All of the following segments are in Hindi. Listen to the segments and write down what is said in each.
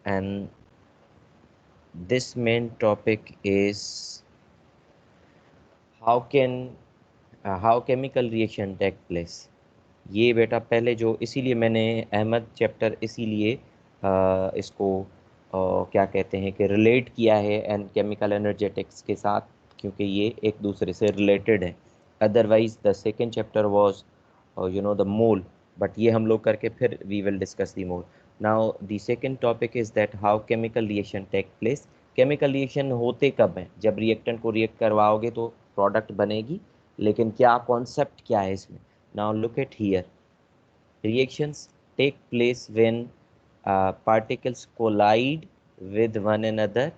and this main topic is how chemical reaction take place. ये बेटा पहले जो इसीलिए मैंने अहमद चैप्टर इसीलिए इसको क्या कहते हैं कि रिलेट किया है एंड केमिकल एनर्जेटिक्स के साथ, क्योंकि ये एक दूसरे से रिलेटेड है। Otherwise the second chapter was the mole, but ये हम लोग करके फिर we will discuss the mole. Now the second topic is that how chemical reaction take place. Chemical reaction होते कब हैं? जब रिएक्टेंट को रिएक्ट करवाओगे तो प्रोडक्ट बनेगी, लेकिन क्या कॉन्सेप्ट क्या है इसमें? Now look at here, reactions take place when particles collide with one another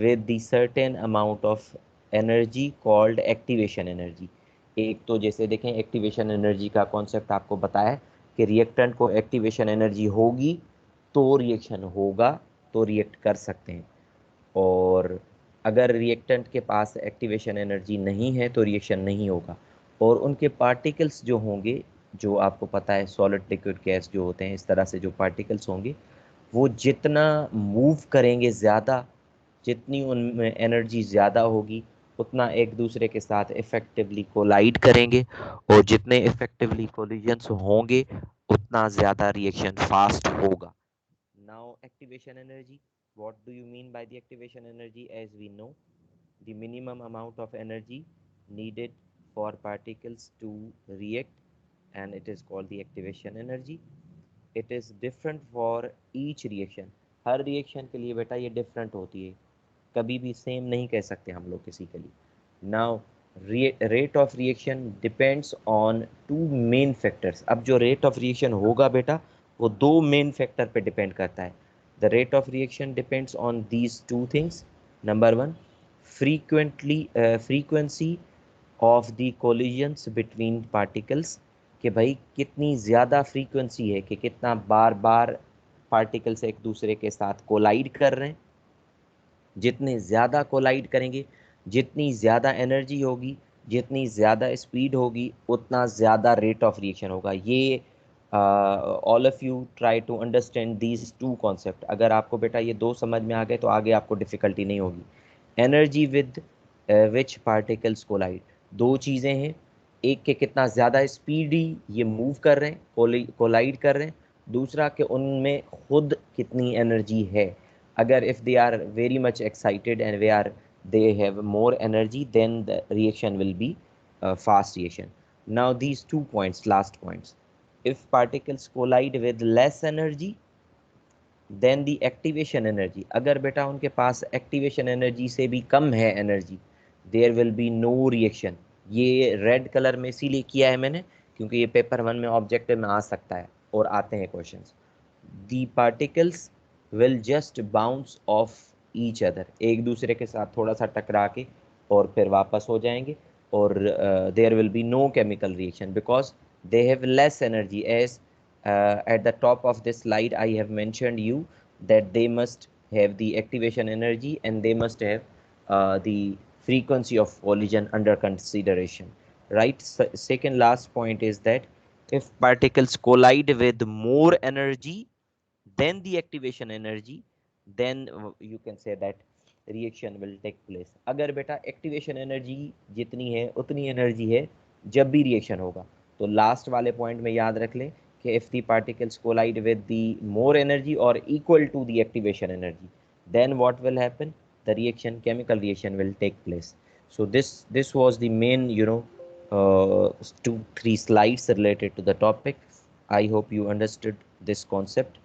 with the certain amount of energy called activation energy। एक तो जैसे देखें, एक्टिवेशन एनर्जी का कॉन्सेप्ट आपको बताया है कि रिएक्टेंट को एक्टिवेशन एनर्जी होगी तो रिएक्शन होगा, तो रिएक्ट कर सकते हैं। और अगर रिएक्टेंट के पास एक्टिवेशन एनर्जी नहीं है तो रिएक्शन नहीं होगा। और उनके पार्टिकल्स जो होंगे, जो आपको पता है सॉलिड लिक्विड गैस जो होते हैं, इस तरह से जो पार्टिकल्स होंगे वो जितना मूव करेंगे ज़्यादा, जितनी उनमें एनर्जी ज़्यादा होगी उतना एक दूसरे के साथ इफेक्टिवली कोलाइड करेंगे, और जितने इफेक्टिवली कोलिजन्स होंगे उतना ज़्यादा रिएक्शन फास्ट होगा। Now, activation energy. What do you mean by the activation energy? As we know, the minimum amount of energy needed for particles to react, and it is called the activation energy. It is different for each reaction. Her reaction के लिए बेटा ये डिफरेंट होती है, कभी भी सेम नहीं कह सकते हम लोग किसी के लिए। Now rate of reaction depends on two main factors. अब जो रेट ऑफ रिएक्शन होगा बेटा वो दो मेन फैक्टर पे डिपेंड करता है। The rate of reaction depends on these two things. Number one, frequency of the collisions between particles, कि भाई कितनी ज़्यादा फ्रीक्वेंसी है, कि कितना बार बार पार्टिकल्स एक दूसरे के साथ कोलाइड कर रहे हैं। जितने ज़्यादा कोलाइड करेंगे, जितनी ज़्यादा एनर्जी होगी, जितनी ज़्यादा स्पीड होगी, उतना ज़्यादा रेट ऑफ रिएक्शन होगा। ये all of you try to understand these two concept. अगर आपको बेटा ये दो समझ में आ गए तो आगे आपको डिफ़िकल्टी नहीं होगी। Energy with which particles collide, दो चीज़ें हैं। एक के कितना ज़्यादा स्पीडी ये मूव कर रहे हैं, कोलाइड कर रहे हैं। दूसरा कि उनमें खुद कितनी एनर्जी है। अगर if they are very much excited and they have more energy, then the reaction will be fast reaction. Now these 2 points, last points, if particles collide with less energy, then the activation energy, अगर बेटा उनके पास एक्टिवेशन एनर्जी से भी कम है energy, there will be no reaction। ये रेड कलर में इसीलिए किया है मैंने क्योंकि ये पेपर 1 में ऑब्जेक्टिव में आ सकता है और आते हैं questions. the particles will just bounce off each other, एक दूसरे के साथ थोड़ा सा टकरा के और फिर वापस हो जाएंगे। और there will be no chemical reaction because they have less energy। as at the top of this slide I have mentioned you that they must have the activation energy and they must have the frequency of collision under consideration, right? Second last point is that if particles collide with more energy then the activation energy, then you can say that reaction will take place। अगर बेटा एक्टिवेशन एनर्जी जितनी है उतनी एनर्जी है जब भी रिएक्शन होगा, तो लास्ट वाले पॉइंट में याद रख लें कि if the particles collide with the more energy or equal to the activation energy, then what will happen? The reaction, chemical reaction will take place। So this was the main 2 3 slides related to the topic। I hope you understood this concept